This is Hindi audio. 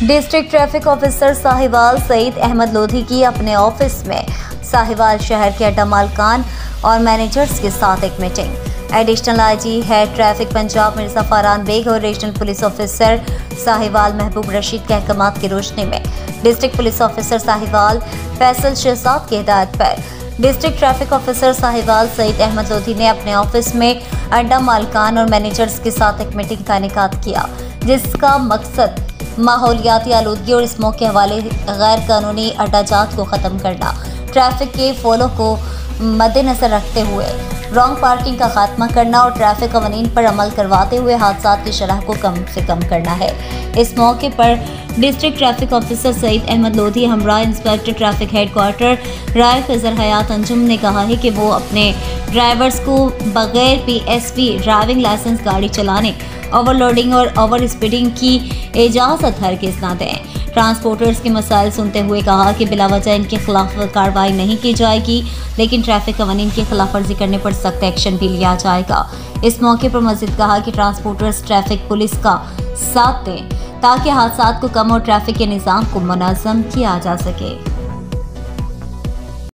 District traffic officer Sahiwal Saeed Ahmad Lodhi की अपने ऑफिस में साहिवाल शहर के अड्डा मालकान और मैनेजर्स के साथ एक मीटिंग। Additional IG head traffic Punjab Mirza Farhan Baig और regional police officer Sahiwal Mehboob Rasheed के अहकामात की रोशनी में district police officer Sahiwal Faisal Shahzad की हिदायत पर district traffic officer Sahiwal Saeed Ahmad Lodhi ने अपने ऑफिस में अड्डा मालकान और मैनेजर्स के साथ एक मीटिंग का इनेकाद किया, जिसका मकसद माहौलियाती आलूदगी और स्मोक के हवाले गैर कानूनी अड्डाजात को ख़त्म करना, ट्रैफिक के फॉलो को मद्देनजर रखते हुए रॉन्ग पार्किंग का खात्मा करना और ट्रैफिक कवानीन पर अमल करवाते हुए हादसात की शरह को कम से कम करना है। इस मौके पर district traffic officer Saeed Ahmad Lodhi हमरा inspector traffic headquarter Rai Fazar Hayat Anjum ने कहा है कि वो अपने ड्राइवर्स को बगैर PSV ड्राइविंग लाइसेंस गाड़ी चलाने, ओवरलोडिंग और ओवर स्पीडिंग की इजाज़त हरगिज़ ना दें। ट्रांसपोर्टर्स के मसाइल सुनते हुए कहा कि बिलावजह इनके खिलाफ कार्रवाई नहीं की जाएगी, लेकिन ट्रैफिक कवानीन की खिलाफ वर्जी करने पर सख्त एक्शन भी लिया जाएगा। इस मौके पर मजीद कहा कि ट्रांसपोर्टर्स ट्रैफिक पुलिस का साथ दें ताकि हादसात को कम और ट्रैफिक के निज़ाम को मुनज़्ज़म किया जा सके।